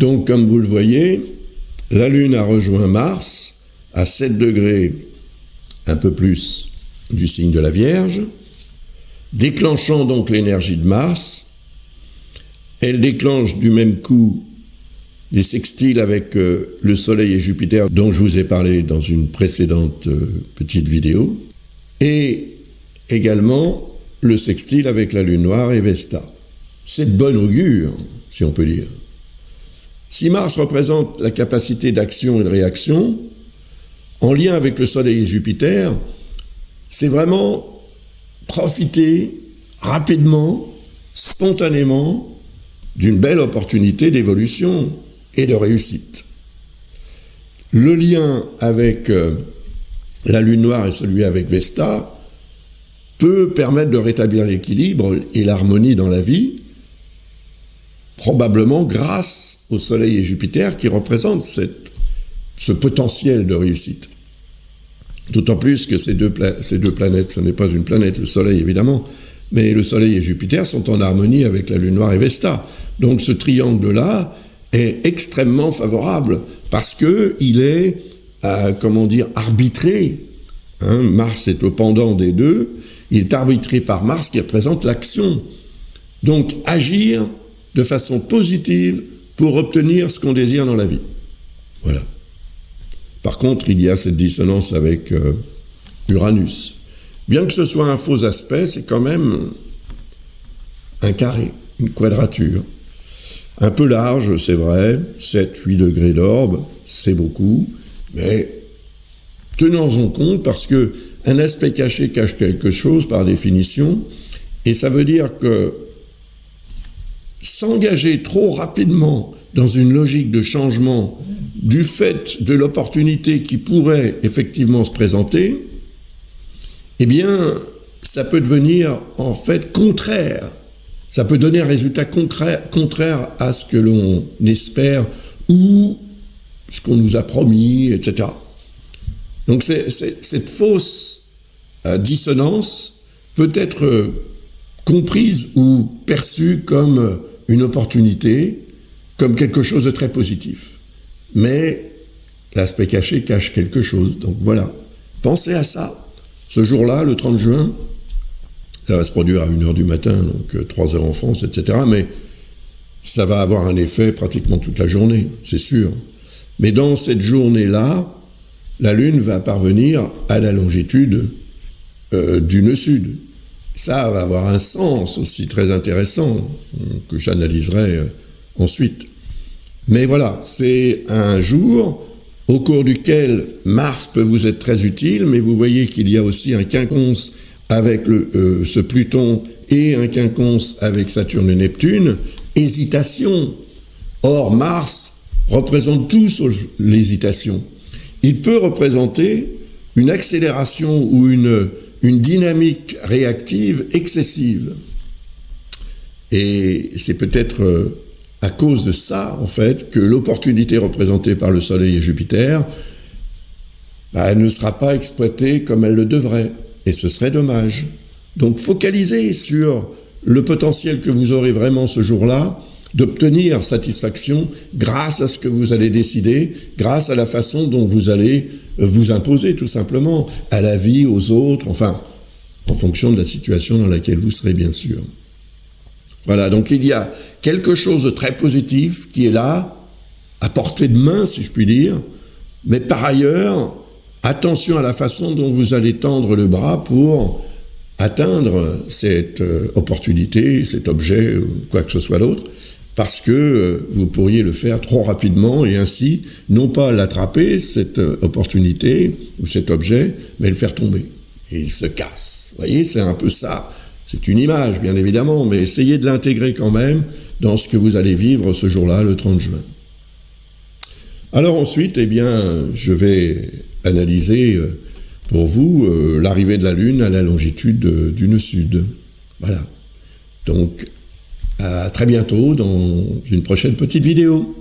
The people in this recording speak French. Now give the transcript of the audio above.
Donc, comme vous le voyez, la Lune a rejoint Mars à 7 degrés, un peu plus du signe de la Vierge, déclenchant donc l'énergie de Mars. Elle déclenche du même coup les sextiles avec le Soleil et Jupiter, dont je vous ai parlé dans une précédente petite vidéo, et également le sextile avec la Lune noire et Vesta. C'est de bon augure, si on peut dire. Si Mars représente la capacité d'action et de réaction, en lien avec le Soleil et Jupiter, c'est vraiment profiter rapidement, spontanément, d'une belle opportunité d'évolution et de réussite. Le lien avec la Lune noire et celui avec Vesta peut permettre de rétablir l'équilibre et l'harmonie dans la vie, probablement grâce au Soleil et Jupiter qui représentent ce potentiel de réussite. D'autant plus que ces deux planètes, ce n'est pas une planète, le Soleil évidemment, mais le Soleil et Jupiter sont en harmonie avec la Lune noire et Vesta. Donc ce triangle-là est extrêmement favorable parce qu'il est, arbitré. Mars est au pendant des deux, il est arbitré par Mars qui représente l'action. Donc agir de façon positive pour obtenir ce qu'on désire dans la vie. Voilà. Par contre, il y a cette dissonance avec Uranus. Bien que ce soit un faux aspect, c'est quand même un carré, une quadrature. Un peu large, c'est vrai, 7-8 degrés d'orbe, c'est beaucoup, mais tenons-en compte parce qu'un aspect caché cache quelque chose par définition, et ça veut dire que s'engager trop rapidement dans une logique de changement du fait de l'opportunité qui pourrait effectivement se présenter, eh bien, ça peut devenir en fait contraire. Ça peut donner un résultat contraire à ce que l'on espère ou ce qu'on nous a promis, etc. Donc cette fausse dissonance peut être comprise ou perçue comme une opportunité, comme quelque chose de très positif. Mais l'aspect caché cache quelque chose. Donc voilà, pensez à ça. Ce jour-là, le 30 juin, ça va se produire à 1h du matin, donc 3h en France, etc. Mais ça va avoir un effet pratiquement toute la journée, c'est sûr. Mais dans cette journée-là, la Lune va parvenir à la longitude du nœud sud. Ça va avoir un sens aussi très intéressant que j'analyserai ensuite. Mais voilà, c'est un jour au cours duquel Mars peut vous être très utile, mais vous voyez qu'il y a aussi un quinconce avec ce Pluton et un quinconce avec Saturne et Neptune. Hésitation. Or, Mars représente tous l'hésitation. Il peut représenter une accélération ou une dynamique réactive excessive. Et c'est peut-être à cause de ça, en fait, que l'opportunité représentée par le Soleil et Jupiter elle ne sera pas exploitée comme elle le devrait. Et ce serait dommage. Donc focalisez sur le potentiel que vous aurez vraiment ce jour-là d'obtenir satisfaction grâce à ce que vous allez décider, grâce à la façon dont vous allez vous imposer tout simplement à la vie, aux autres, enfin, en fonction de la situation dans laquelle vous serez bien sûr. Voilà, donc il y a quelque chose de très positif qui est là, à portée de main si je puis dire, mais par ailleurs, attention à la façon dont vous allez tendre le bras pour atteindre cette opportunité, cet objet, ou quoi que ce soit d'autre, parce que vous pourriez le faire trop rapidement et ainsi, non pas l'attraper, cette opportunité ou cet objet, mais le faire tomber. Et il se casse. Vous voyez, c'est un peu ça. C'est une image, bien évidemment, mais essayez de l'intégrer quand même dans ce que vous allez vivre ce jour-là, le 30 juin. Alors ensuite, eh bien, je vais analyser pour vous l'arrivée de la Lune à la longitude du nœud sud. Voilà. Donc, à très bientôt dans une prochaine petite vidéo.